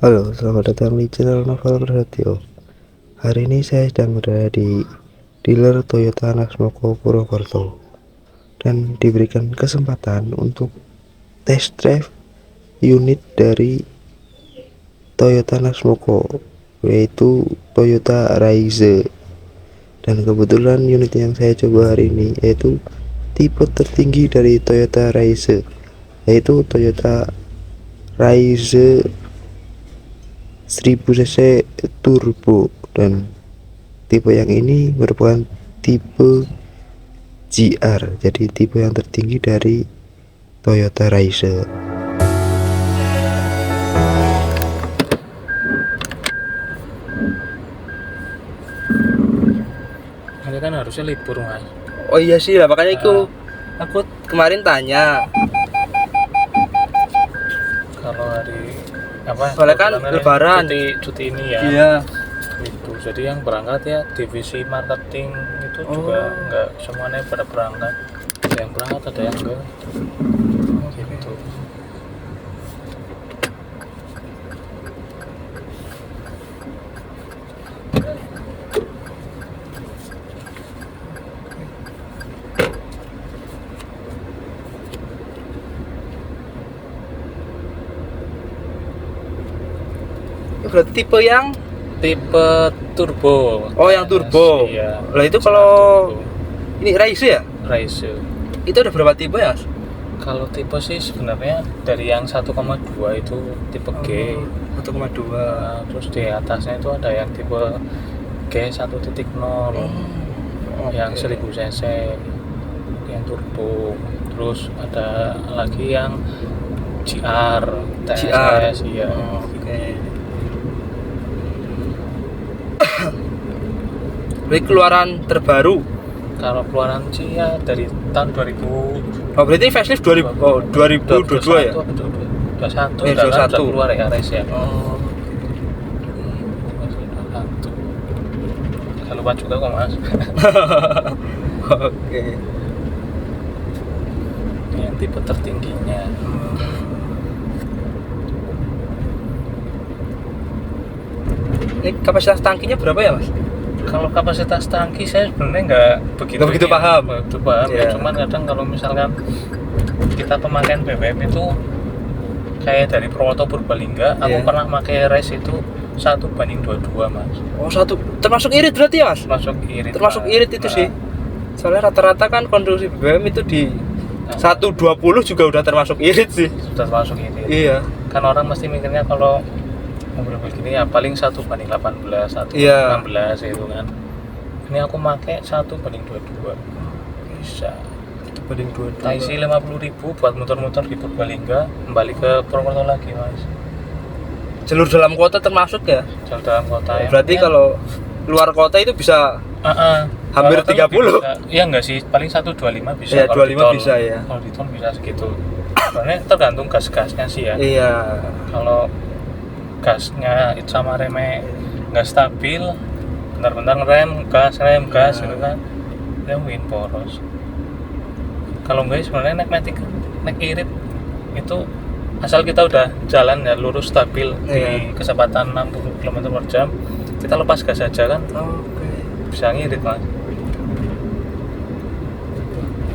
Halo, selamat datang di channel Novel Prasetyo. Hari ini saya sedang berada di dealer Toyota Naxmoko Purwokerto dan diberikan kesempatan untuk test drive unit dari Toyota Naxmoko, yaitu Toyota Raize. Dan kebetulan unit yang saya coba hari ini yaitu tipe tertinggi dari Toyota Raize, yaitu Toyota Raize 1000cc turbo, dan tipe yang ini merupakan tipe GR, jadi tipe yang tertinggi dari Toyota Raize. Ini kan harusnya libur mas. Oh iya sih lah, makanya aku kemarin tanya. Kalau hari apa? Soalnya kan lebaran. Cuti ini ya. Iya. Gitu. Jadi yang berangkat ya divisi marketing itu juga nggak semuanya pada berangkat. Ada yang berangkat, ada yang enggak. Gitu. Berarti tipe turbo. Oh, yang turbo. Iya. Lah itu kalau ini Raize ya? Raize. Itu ada berapa tipe ya? Kalau tipe sih sebenarnya dari yang 1,2 itu tipe G. 1,2. Nah, terus di atasnya itu ada yang tipe G 1.0, yang 1000 cc, yang turbo. Terus ada lagi yang GR, TSS, iya. Oke. Berarti keluaran terbaru. Kalau keluaran sih ya dari tahun 2000. Oh, berarti ini facelift 2022 ya? 21 Ya, 21. udah keluar ya race ya. Oh. Jangan lupa juga kok mas. Oke. Ini yang tipe tertingginya. Ini kapasitas tangkinya berapa ya mas? Kalau kapasitas tangki saya sebenarnya nggak begitu paham. Ya, cuman kadang kalau misalkan kita pemakaian BBM itu kayak dari Purwokerto Purbalingga, aku pernah pakai race itu 1:22 mas. Oh, termasuk irit berarti ya mas? Termasuk irit itu sih. Soalnya rata-rata kan konsumsi BBM itu di 120 juga udah termasuk irit sih. Sudah termasuk irit. Iya. Kan orang mesti mikirnya kalau mobil begini ya paling 1:18, 1:16 itu kan. Ini aku pakai 1:22. Bisa. 1:22. Tak isi 50.000 buat muter-muter di Purbalingga, kembali ke Purwokerto lagi mas. Jalur dalam kota termasuk ya? Jalur dalam kota ya. Berarti kalau luar kota itu bisa hampir 30. Iya enggak sih, paling 125 bisa. Ya, 25 bisa ya. Kalau di tol bisa segitu. Soalnya tergantung gas-gasnya sih ya. Iya. Kalau gasnya itu sama remnya nggak stabil, bentar-bentar rem gas gitu kan, dia mungkin boros. Kalau enggak sebenarnya naik irit itu asal kita udah jalan ya lurus stabil di kecepatan 60 km/jam, kita lepas gas aja kan. Bisa ngirit mas.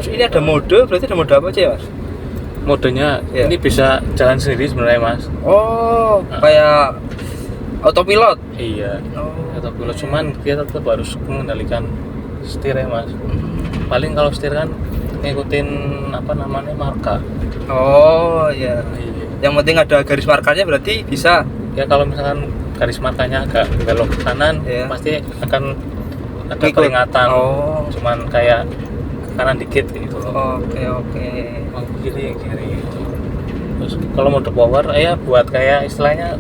Terus ini ada mode, berarti ada mode apa aja ya mas? Modenya ini bisa jalan sendiri sebenarnya mas. Oh, kayak autopilot. Iya. Autopilot, cuman dia tetap harus mengendalikan setir ya mas. Paling kalau setir kan ngikutin apa namanya marka. Oh iya. Yang penting ada garis markanya berarti bisa. Ya kalau misalkan garis markanya agak belok ke kanan, pasti akan ada peringatan. Cuman kayak kanan dikit gitu. Oke. Oh, kiri. Terus kalau mode power ya buat kayak istilahnya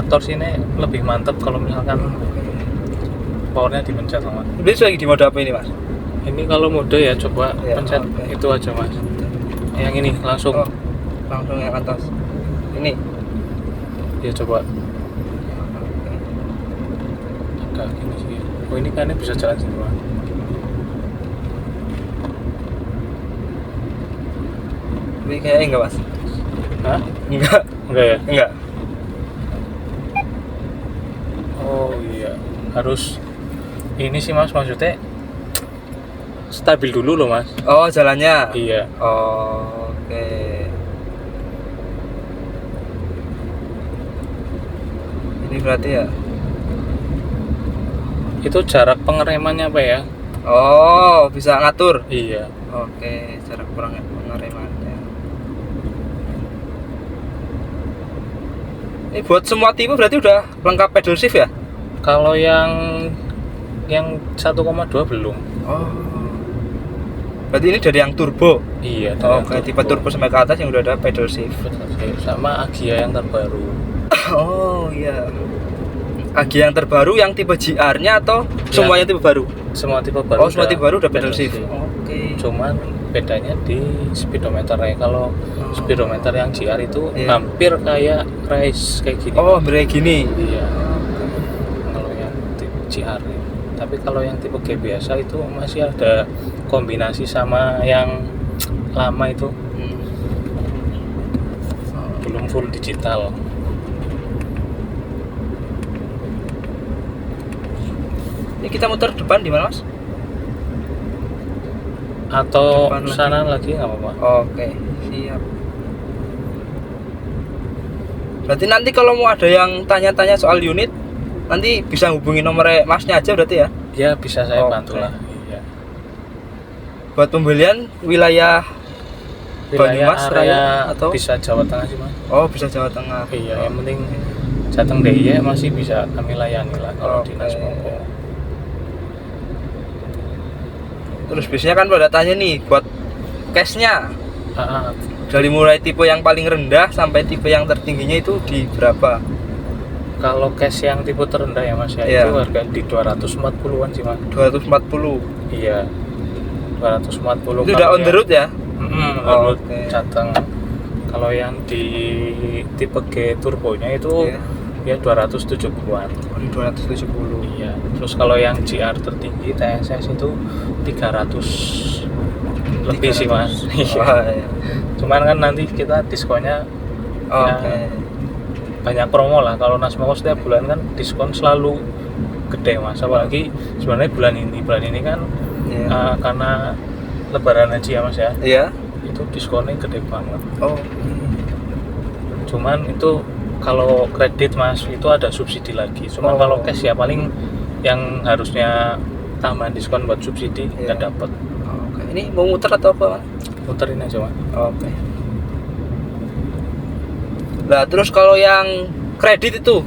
torsinya lebih mantap kalau misalkan powernya dipencet mas. Ini lagi di mode apa ini mas? Ini kalau mode ya coba pencet itu aja mas. Yang ini langsung yang atas. Ini. Ya coba. Agak gini sih. Oh ini kayaknya bisa jalan sih mas. Ini kayaknya enggak mas. Hah? Enggak ya? Enggak. Oh iya, harus ini sih mas, maksudnya stabil dulu loh mas. Oh, jalannya. Iya. Oh, oke. Ini berarti ya. Itu jarak pengeremannya apa ya? Oh, bisa ngatur. Iya. Oke, jarak pengeremannya. Ini buat semua tipe berarti udah lengkap pedal shift ya? Kalau yang 1,2 belum. Oh. Berarti ini dari yang turbo. Iya. Oh, kayak tipe turbo sampai ke atas yang udah ada pedal shift. Sama Agia yang terbaru. Oh iya. Agia yang terbaru yang tipe GR-nya atau semuanya tipe baru? Semua tipe baru. Oh, semua tipe baru udah pedal shift. shift. Oke. Cuman bedanya di speedometernya. Kalau speedometer yang GR itu Iya. hampir kayak race kayak gini. Oh, kayak gini. Iya. Kalau yang tipe GR ya. Tapi kalau yang tipe G biasa itu masih ada kombinasi sama yang lama itu. Belum full digital. Ini kita muter depan di mana, Mas? Atau Depan sana lagi nggak apa-apa. Oke, siap. Berarti nanti kalau mau ada yang tanya-tanya soal unit, nanti bisa hubungi nomor Masnya aja berarti ya? Ya bisa saya Oke. bantu lah. Iya. Buat pembelian wilayah Banyumas, Wilayah area Raya, atau? bisa Jawa Tengah sih mas. Oh, bisa Jawa Tengah. Iya, yang penting Jateng DIY masih bisa kami layani lah kalau Oke. dinas Mongko. Terus biasanya kan pada tanya nih buat cashnya Ah, dari mulai tipe yang paling rendah sampai tipe yang tertingginya itu di berapa? kalau cash yang tipe terendah ya mas ya, Iya. itu harga di 240-an sih mas. 240. Iya, 240. Itu udah on the road ya? On road Oke. Jateng. Kalau yang di tipe G turbonya itu Iya. ya 270-an. Oh, di 270. Iya. Terus kalau yang GR tertinggi TSS itu 300 lebih sih mas. Iya. Wah, iya. Cuman kan nanti kita diskonnya Oke. banyak promo lah. Kalau Nasmoko setiap bulan kan diskon selalu gede mas. Apalagi sebenarnya bulan ini kan Iya. karena Lebaran haji ya mas ya. Iya. Itu diskonnya gede banget. Oh. Cuman itu kalau kredit mas itu ada subsidi lagi. Cuman Oh. kalau cash ya paling yang harusnya tambahan diskon buat subsidi Iya. nggak dapet. Oke. Ini mau muter atau apa, Mas? Muterin aja mas. Oke. Nah, terus kalau yang kredit itu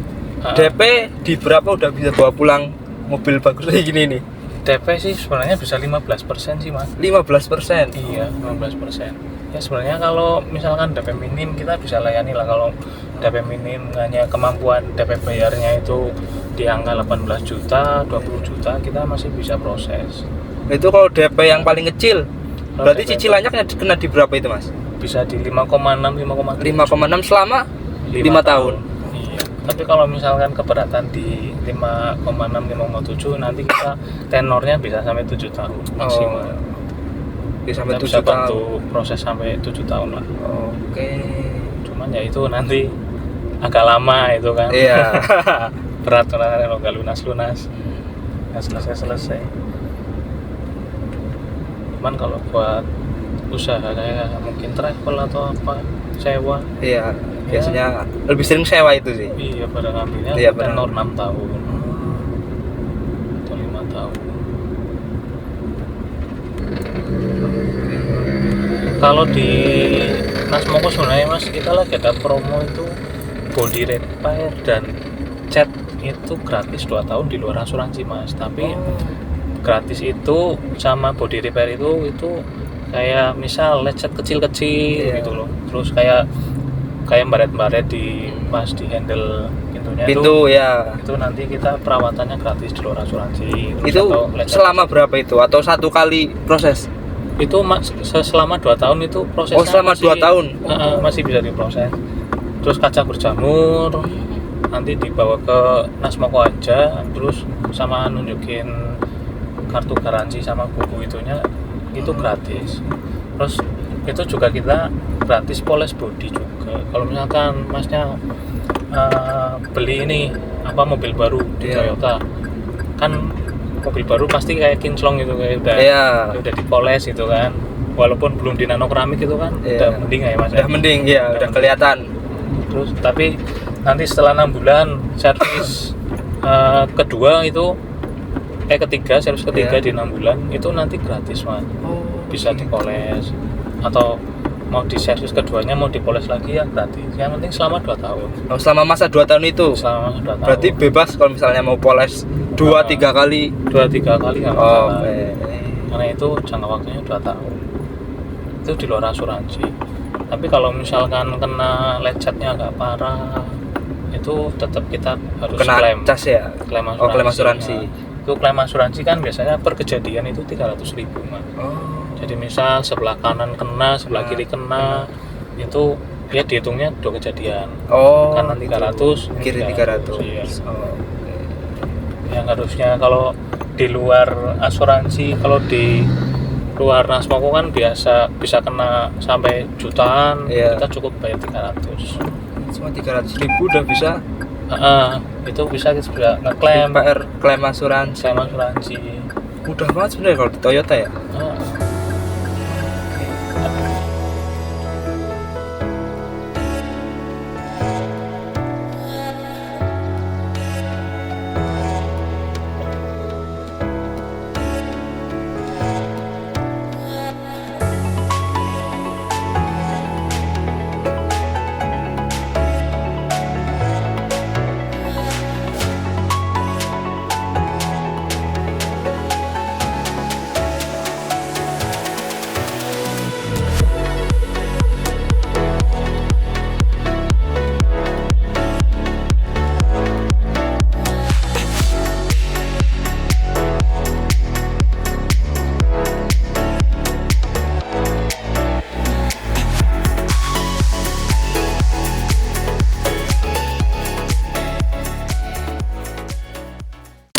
DP di berapa udah bisa bawa pulang mobil bagus kayak gini nih? DP sih sebenarnya bisa 15% sih mas. 15%. Iya 15%. Ya sebenarnya kalau misalkan DP minim kita bisa layani lah. Kalau DP minim hanya kemampuan DP bayarnya itu di angka 18 juta, 20 juta kita masih bisa proses. Itu kalau DP yang paling kecil. Kalau Berarti DP cicilannya kena di berapa itu, Mas? bisa di 5,6, 5,7. 5,6 selama 5 tahun. Iya. Tapi kalau misalkan keberatan di 5,6, 5,7 nanti kita tenornya bisa sampai 7 tahun maksimal. Bisa sampai Kita 7 bisa tahun. bantu proses sampai 7 tahun lah. Oke. Cuman ya itu nanti agak lama itu kan. Iya. Berat kalau nggak lunas nggak selesai. Cuman kalau buat usaha kayak mungkin travel atau apa sewa, Iya, biasanya lebih sering sewa itu sih. iya pada ngambilnya Iya, benar. tenor 6 tahun atau 5 tahun. Kalau di Nasmoko sebenarnya mas kita lagi ada promo itu body repair dan cat itu gratis 2 tahun di luar asuransi mas. Tapi gratis itu sama body repair itu kayak misal lecet kecil-kecil Iya. gitu loh. Terus kayak baret-baret di pas di handle pintunya Pintu ya. itu nanti kita perawatannya gratis di luar asuransi. Terus Itu atau lecet selama berapa itu atau satu kali proses? itu selama 2 tahun itu prosesnya Oh, selama 2 tahun. masih bisa diproses. Terus kaca berjamur nanti dibawa ke Nasmoko aja, terus sama nunjukin kartu garansi sama buku itunya itu gratis. Terus itu juga kita gratis poles body juga. Kalau misalkan masnya beli ini apa mobil baru di Iya. Toyota, kan mobil baru pasti kayak kinclong gitu, kayak udah Iya. udah dipoles gitu kan, walaupun belum di nano keramik gitu kan. Iya. Udah mending ya mas. Udah mending ya, udah mending. kelihatan. Terus tapi nanti setelah 6 bulan servis kedua itu ketiga, servis ketiga Iya. di 6 bulan itu nanti gratis mas, Oh, bisa dipoles, atau mau di servis keduanya mau dipoles lagi ya gratis, yang penting selama 2 tahun. Oh, selama masa 2 tahun itu. Selama 2 tahun Berarti bebas kalau misalnya mau poles 2-3 kali. 2-3 kali nggak Oh, masalah. oke. Karena itu jangka waktunya 2 tahun, itu di luar asuransi. Tapi kalau misalkan kena lecetnya agak parah, itu tetap kita harus Kena klaim. cas ya. Klaim asuransi. Oh, klaim asuransi. Nah, itu klaim asuransi kan biasanya per kejadian itu 300.000 mas. Oh. Jadi misal sebelah kanan kena, sebelah kiri kena, itu ya dihitungnya 2 kejadian. Oh. Kanan 300, kiri 300. Iya. Oh. Yang harusnya kalau di luar asuransi, kalau di luar Nasmoko kan biasa bisa kena sampai jutaan, Iya. kita cukup bayar 300. Cuma 300.000 udah bisa Itu bisa kita bisa ngeklaim PR klaim asuransi. klaim asuransi. Mudah banget sebenarnya kalau di Toyota ya. Ah.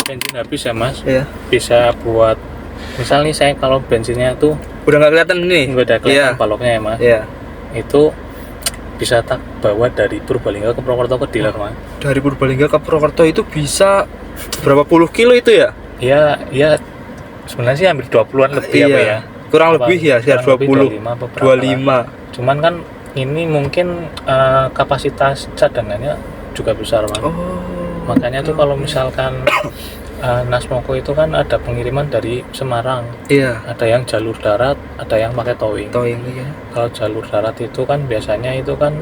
Bensin habis ya mas, Iya. bisa buat misal nih saya kalau bensinnya tuh Udah nggak kelihatan nih. nggak ada kelihatan Iya. baloknya ya mas, Iya. itu bisa tak bawa dari Purbalingga ke Purwokerto ke dealer mas. Dari Purbalingga ke Purwokerto itu bisa berapa puluh kilo itu ya? Ya sebenarnya sih hampir 20-an lebih Iya. apa ya, Kurang Apa, lebih ya, sekitar kurang lebih 20. 25 apa berapa 25. cuman kan ini mungkin kapasitas cadangannya juga besar mas. Oh. Makanya tuh kalau misalkan Nasmoko itu kan ada pengiriman dari Semarang, Iya. ada yang jalur darat, ada yang pakai towing. Towing ya. Kalau jalur darat itu kan biasanya itu kan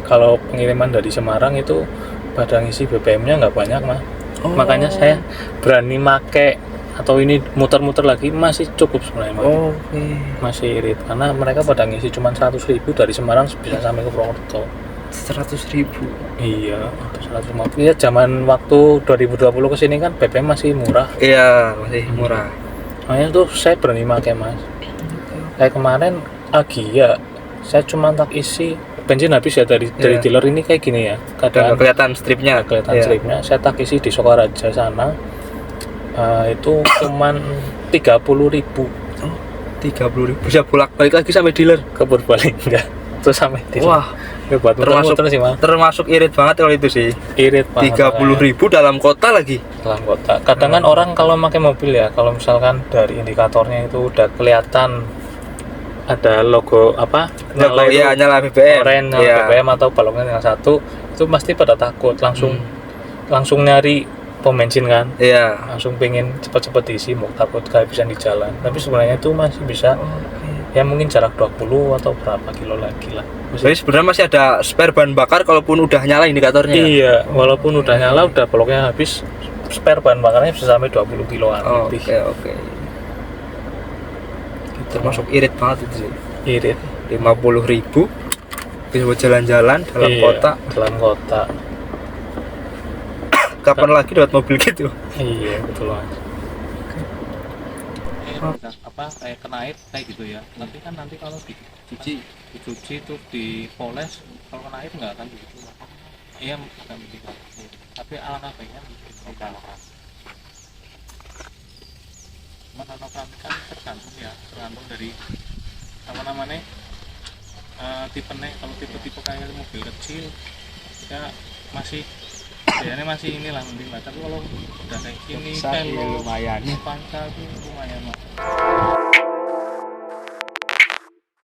kalau pengiriman dari Semarang itu pada ngisi BBM-nya nggak banyak mas. Oh. Makanya saya berani make atau ini muter-muter lagi masih cukup sebenarnya mas. Oh, oke. Masih irit karena mereka pada ngisi cuma 100.000 dari Semarang bisa sampai ke Purwokerto. 100.000. Iya, 150. Ya zaman waktu 2020 ke sini kan BBM masih murah. Iya, masih murah. Makanya tuh saya berani pakai mas. Kayak kemarin Agia, saya cuma tak isi bensin habis ya dari Iya. dealer ini kayak gini ya. Udah Kadang nggak kelihatan stripnya. kelihatan Iya. stripnya. Saya tak isi di Sokaraja sana. Itu cuman 30.000 30.000 bisa balik lagi sampai dealer. ke Purbalingga. Terus sampai dealer. Wah, Ya, buat termasuk muter-muter sih mas. termasuk irit banget kalau itu sih. Irit banget. 30.000 dalam kota lagi. Dalam kota. Kadang kan orang kalau pakai mobil ya, kalau misalkan dari indikatornya itu udah kelihatan ada logo apa? Nyala, itu ya, nyala BBM. oren, nyala Iya. BBM atau baloknya yang satu, itu pasti pada takut, langsung nyari pom bensin kan, Iya. langsung pengen cepet-cepet diisi, mau takut kehabisan di jalan. Tapi sebenarnya itu masih bisa, ya mungkin jarak 20 atau berapa kilo lagi lah. Jadi sebenarnya masih ada spare bahan bakar kalaupun udah nyala indikatornya. Iya, walaupun udah nyala, udah baloknya habis, spare bahan bakarnya bisa sampai 20 kiloan Oh, lebih. oke. Termasuk irit banget itu sih. Irit. 50.000 bisa buat jalan-jalan dalam Iya, kota. dalam kota. Kapan lagi dapat mobil gitu? Iya, betul mas. Apa kayak kena air kayak gitu ya. Tapi kan nanti kalau dicuci tuh dipoles, kalau kena air nggak akan begitu. Iya, akan begitu. Tapi alangkah baiknya dibongkar. Cuman kan tergantung ya, tergantung dari apa namanya tipenya. Kalau tipe kayak mobil kecil ya masih biayanya masih inilah mending lah, tapi kalau udah kayak gini Besar, velg ya lumayan. panca itu lumayan lah.